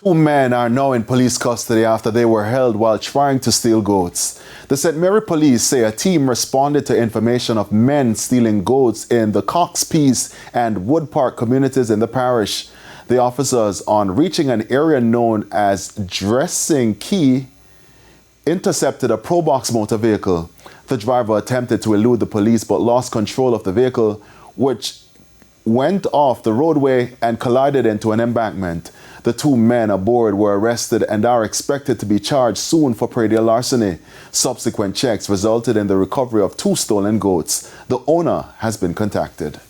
Two men are now in police custody after they were held while trying to steal goats. The St. Mary police say a team responded to information of men stealing goats in the Cox Peace and Wood Park communities in the parish. The officers, on reaching an area known as Dressing Key, intercepted a Probox motor vehicle. The driver attempted to elude the police but lost control of the vehicle, which went off the roadway and collided into an embankment. The two men aboard were arrested and are expected to be charged soon for predial larceny. Subsequent checks resulted in the recovery of two stolen goats. The owner has been contacted.